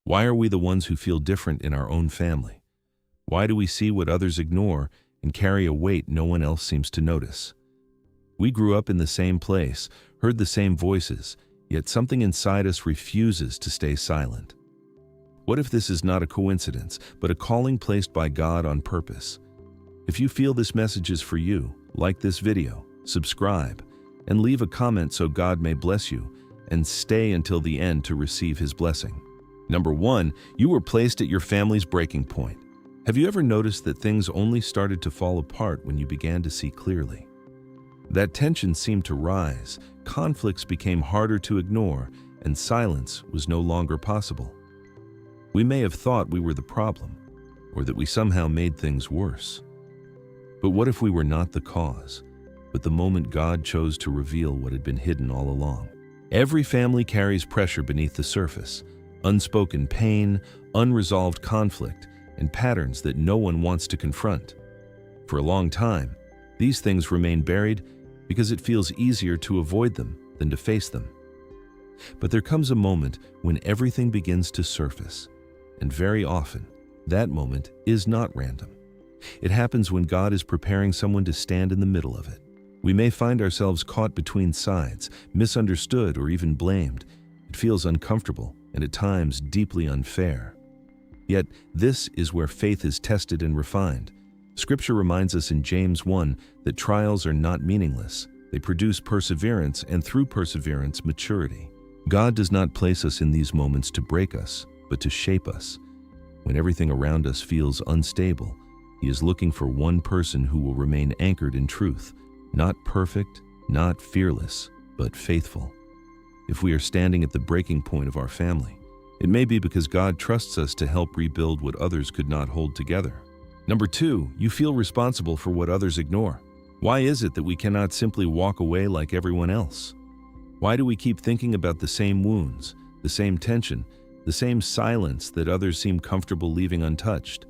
Why are we the ones who feel different in our own family? Why do we see what others ignore and carry a weight no one else seems to notice? We grew up in the same place, heard the same voices, yet something inside us refuses to stay silent. What if this is not a coincidence, but a calling placed by God on purpose? If you feel this message is for you, like this video, subscribe, and leave a comment so God may bless you, and stay until the end to receive His blessing. Number 1, you were placed at your family's breaking point. Have you ever noticed that things only started to fall apart when you began to see clearly? That tension seemed to rise, conflicts became harder to ignore, and silence was no longer possible. We may have thought we were the problem, or that we somehow made things worse. But what if we were not the cause, but the moment God chose to reveal what had been hidden all along? Every family carries pressure beneath the surface, unspoken pain, unresolved conflict, and patterns that no one wants to confront. For a long time, these things remain buried because it feels easier to avoid them than to face them. But there comes a moment when everything begins to surface, and very often, that moment is not random. It happens when God is preparing someone to stand in the middle of it. We may find ourselves caught between sides, misunderstood or even blamed. It feels uncomfortable and at times deeply unfair. Yet, this is where faith is tested and refined. Scripture reminds us in James 1 that trials are not meaningless. They produce perseverance, and through perseverance, maturity. God does not place us in these moments to break us, but to shape us. When everything around us feels unstable, He is looking for one person who will remain anchored in truth, not perfect, not fearless, but faithful. If we are standing at the breaking point of our family, it may be because God trusts us to help rebuild what others could not hold together. Number 2, you feel responsible for what others ignore. Why is it that we cannot simply walk away like everyone else? Why do we keep thinking about the same wounds, the same tension, the same silence that others seem comfortable leaving untouched?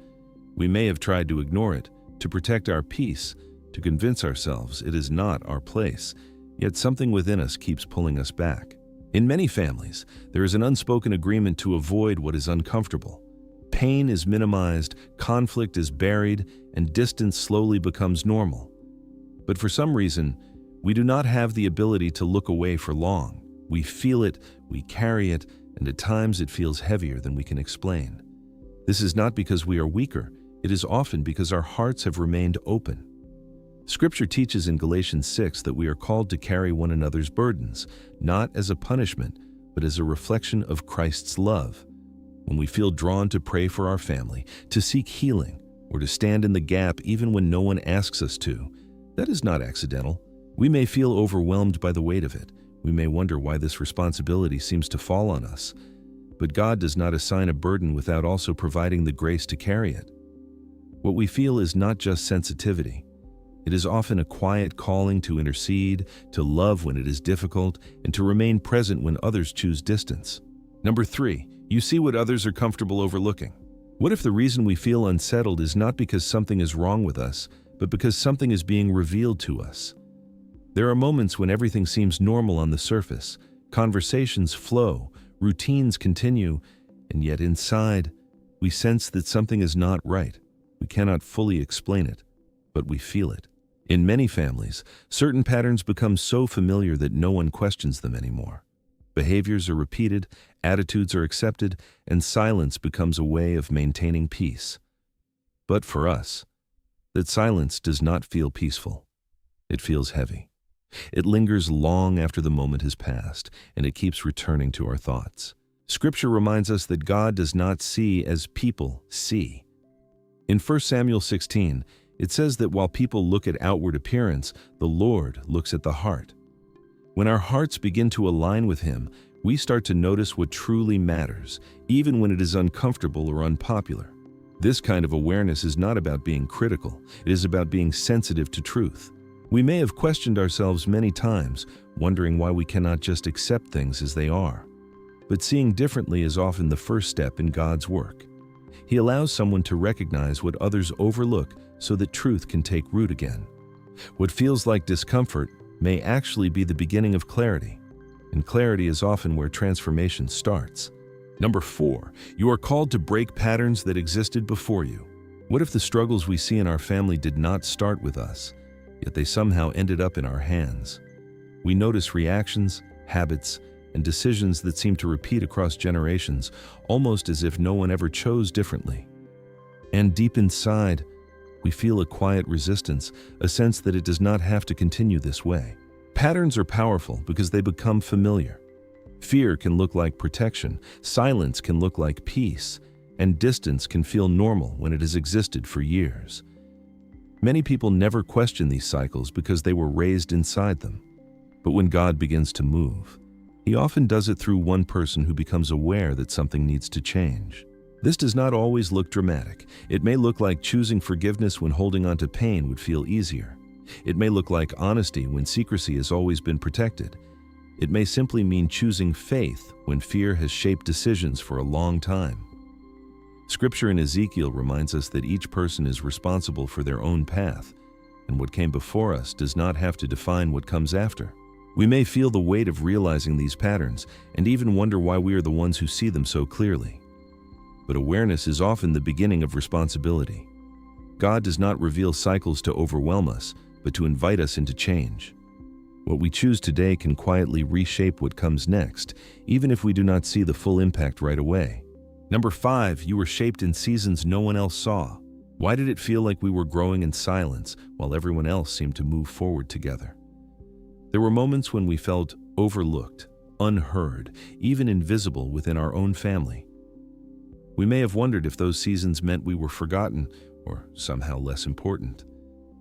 We may have tried to ignore it, to protect our peace, to convince ourselves it is not our place, yet something within us keeps pulling us back. In many families, there is an unspoken agreement to avoid what is uncomfortable. Pain is minimized, conflict is buried, and distance slowly becomes normal. But for some reason, we do not have the ability to look away for long. We feel it, we carry it, and at times it feels heavier than we can explain. This is not because we are weaker, it is often because our hearts have remained open. Scripture teaches in Galatians 6 that we are called to carry one another's burdens, not as a punishment, but as a reflection of Christ's love. When we feel drawn to pray for our family, to seek healing, or to stand in the gap even when no one asks us to, that is not accidental. We may feel overwhelmed by the weight of it. We may wonder why this responsibility seems to fall on us. But God does not assign a burden without also providing the grace to carry it. What we feel is not just sensitivity. It is often a quiet calling to intercede, to love when it is difficult, and to remain present when others choose distance. Number 3, you see what others are comfortable overlooking. What if the reason we feel unsettled is not because something is wrong with us, but because something is being revealed to us? There are moments when everything seems normal on the surface, conversations flow, routines continue, and yet inside, we sense that something is not right. We cannot fully explain it, but we feel it. In many families, certain patterns become so familiar that no one questions them anymore. Behaviors are repeated, attitudes are accepted, and silence becomes a way of maintaining peace. But for us, that silence does not feel peaceful. It feels heavy. It lingers long after the moment has passed, and it keeps returning to our thoughts. Scripture reminds us that God does not see as people see. In 1 Samuel 16, it says that while people look at outward appearance, the Lord looks at the heart. When our hearts begin to align with Him, we start to notice what truly matters, even when it is uncomfortable or unpopular. This kind of awareness is not about being critical, it is about being sensitive to truth. We may have questioned ourselves many times, wondering why we cannot just accept things as they are. But seeing differently is often the first step in God's work. He allows someone to recognize what others overlook so that truth can take root again. What feels like discomfort may actually be the beginning of clarity, and clarity is often where transformation starts. Number 4, you are called to break patterns that existed before you. What if the struggles we see in our family did not start with us, yet they somehow ended up in our hands? We notice reactions, habits, and decisions that seem to repeat across generations, almost as if no one ever chose differently. And deep inside, we feel a quiet resistance, a sense that it does not have to continue this way. Patterns are powerful because they become familiar. Fear can look like protection, silence can look like peace, and distance can feel normal when it has existed for years. Many people never question these cycles because they were raised inside them. But when God begins to move, He often does it through one person who becomes aware that something needs to change. This does not always look dramatic. It may look like choosing forgiveness when holding on to pain would feel easier. It may look like honesty when secrecy has always been protected. It may simply mean choosing faith when fear has shaped decisions for a long time. Scripture in Ezekiel reminds us that each person is responsible for their own path, and what came before us does not have to define what comes after. We may feel the weight of realizing these patterns and even wonder why we are the ones who see them so clearly. But awareness is often the beginning of responsibility. God does not reveal cycles to overwhelm us, but to invite us into change. What we choose today can quietly reshape what comes next, even if we do not see the full impact right away. Number 5, you were shaped in seasons no one else saw. Why did it feel like we were growing in silence while everyone else seemed to move forward together? There were moments when we felt overlooked, unheard, even invisible within our own family. We may have wondered if those seasons meant we were forgotten or somehow less important.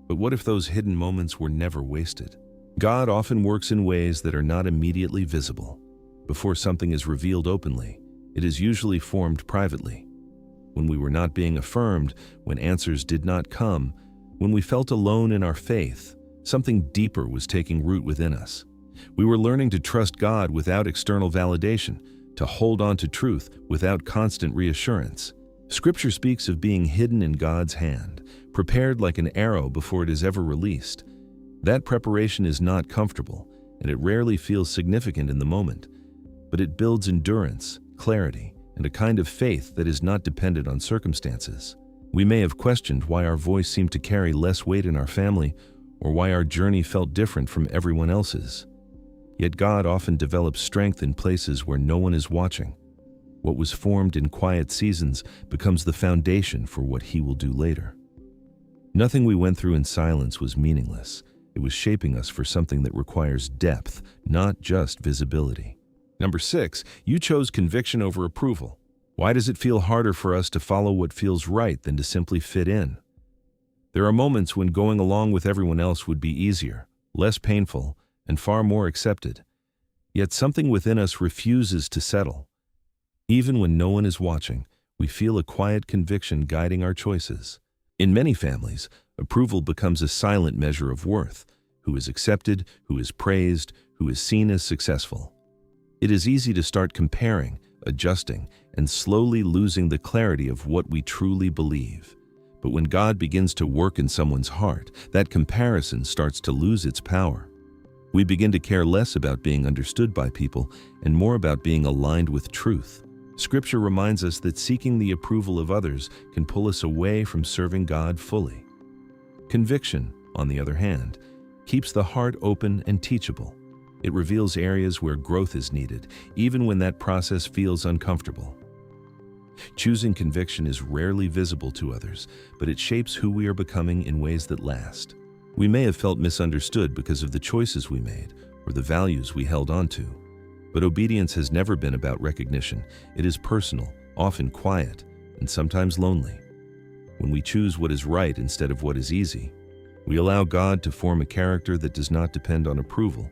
But what if those hidden moments were never wasted? God often works in ways that are not immediately visible. Before something is revealed openly, it is usually formed privately. When we were not being affirmed, when answers did not come, when we felt alone in our faith, something deeper was taking root within us. We were learning to trust God without external validation, to hold on to truth without constant reassurance. Scripture speaks of being hidden in God's hand, prepared like an arrow before it is ever released. That preparation is not comfortable, and it rarely feels significant in the moment, but it builds endurance, clarity, and a kind of faith that is not dependent on circumstances. We may have questioned why our voice seemed to carry less weight in our family, or why our journey felt different from everyone else's. Yet God often develops strength in places where no one is watching. What was formed in quiet seasons becomes the foundation for what He will do later. Nothing we went through in silence was meaningless. It was shaping us for something that requires depth, not just visibility. Number 6, you chose conviction over approval. Why does it feel harder for us to follow what feels right than to simply fit in? There are moments when going along with everyone else would be easier, less painful, and far more accepted. Yet something within us refuses to settle. Even when no one is watching, we feel a quiet conviction guiding our choices. In many families, approval becomes a silent measure of worth: who is accepted, who is praised, who is seen as successful. It is easy to start comparing, adjusting, and slowly losing the clarity of what we truly believe. But when God begins to work in someone's heart, that comparison starts to lose its power. We begin to care less about being understood by people and more about being aligned with truth. Scripture reminds us that seeking the approval of others can pull us away from serving God fully. Conviction, on the other hand, keeps the heart open and teachable. It reveals areas where growth is needed, even when that process feels uncomfortable. Choosing conviction is rarely visible to others, but it shapes who we are becoming in ways that last. We may have felt misunderstood because of the choices we made or the values we held onto. But obedience has never been about recognition. It is personal, often quiet, and sometimes lonely. When we choose what is right instead of what is easy, we allow God to form a character that does not depend on approval,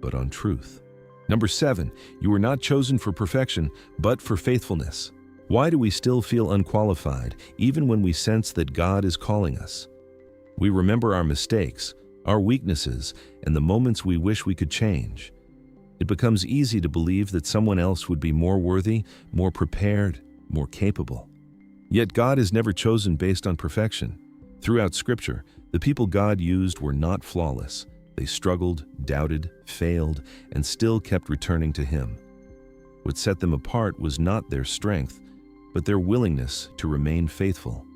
but on truth. Number 7, you were not chosen for perfection, but for faithfulness. Why do we still feel unqualified, even when we sense that God is calling us? We remember our mistakes, our weaknesses, and the moments we wish we could change. It becomes easy to believe that someone else would be more worthy, more prepared, more capable. Yet God is never chosen based on perfection. Throughout Scripture, the people God used were not flawless. They struggled, doubted, failed, and still kept returning to Him. What set them apart was not their strength, but their willingness to remain faithful.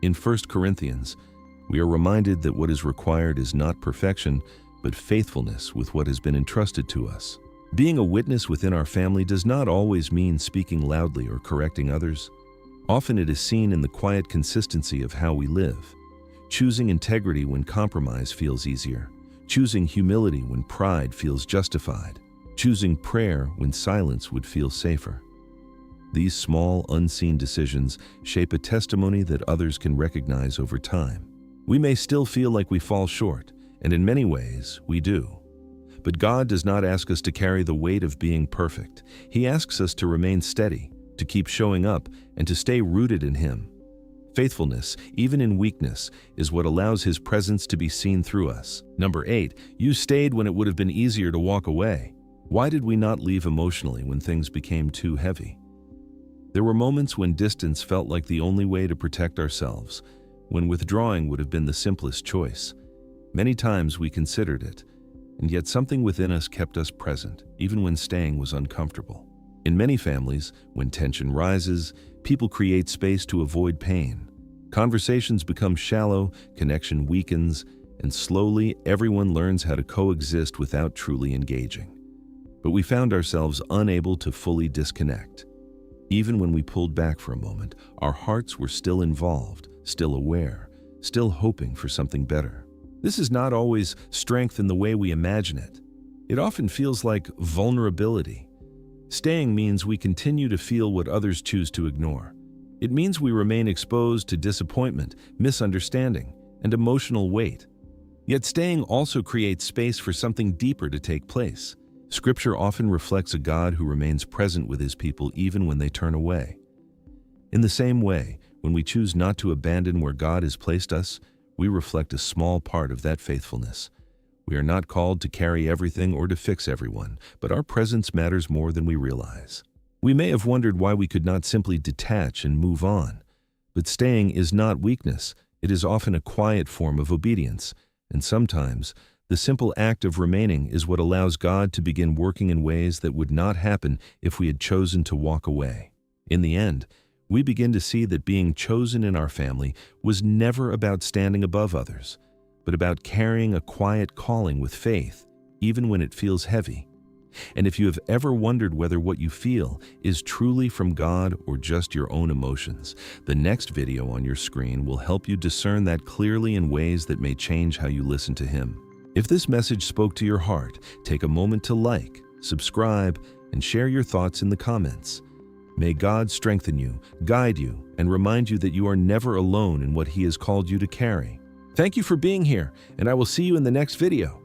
In 1 Corinthians, we are reminded that what is required is not perfection, but faithfulness with what has been entrusted to us. Being a witness within our family does not always mean speaking loudly or correcting others. Often it is seen in the quiet consistency of how we live, choosing integrity when compromise feels easier, choosing humility when pride feels justified, choosing prayer when silence would feel safer. These small, unseen decisions shape a testimony that others can recognize over time. We may still feel like we fall short, and in many ways, we do. But God does not ask us to carry the weight of being perfect. He asks us to remain steady, to keep showing up, and to stay rooted in Him. Faithfulness, even in weakness, is what allows His presence to be seen through us. Number 8, you stayed when it would have been easier to walk away. Why did we not leave emotionally when things became too heavy? There were moments when distance felt like the only way to protect ourselves, when withdrawing would have been the simplest choice. Many times we considered it, and yet something within us kept us present, even when staying was uncomfortable. In many families, when tension rises, people create space to avoid pain. Conversations become shallow, connection weakens, and slowly everyone learns how to coexist without truly engaging. But we found ourselves unable to fully disconnect. Even when we pulled back for a moment, our hearts were still involved, still aware, still hoping for something better. This is not always strength in the way we imagine it. It often feels like vulnerability. Staying means we continue to feel what others choose to ignore. It means we remain exposed to disappointment, misunderstanding, and emotional weight. Yet staying also creates space for something deeper to take place. Scripture often reflects a God who remains present with His people even when they turn away. In the same way, when we choose not to abandon where God has placed us, we reflect a small part of that faithfulness. We are not called to carry everything or to fix everyone, but our presence matters more than we realize. We may have wondered why we could not simply detach and move on. But staying is not weakness. It is often a quiet form of obedience, and sometimes the simple act of remaining is what allows God to begin working in ways that would not happen if we had chosen to walk away. In the end, we begin to see that being chosen in our family was never about standing above others, but about carrying a quiet calling with faith, even when it feels heavy. And if you have ever wondered whether what you feel is truly from God or just your own emotions, the next video on your screen will help you discern that clearly in ways that may change how you listen to Him. If this message spoke to your heart, take a moment to like, subscribe, and share your thoughts in the comments. May God strengthen you, guide you, and remind you that you are never alone in what He has called you to carry. Thank you for being here, and I will see you in the next video.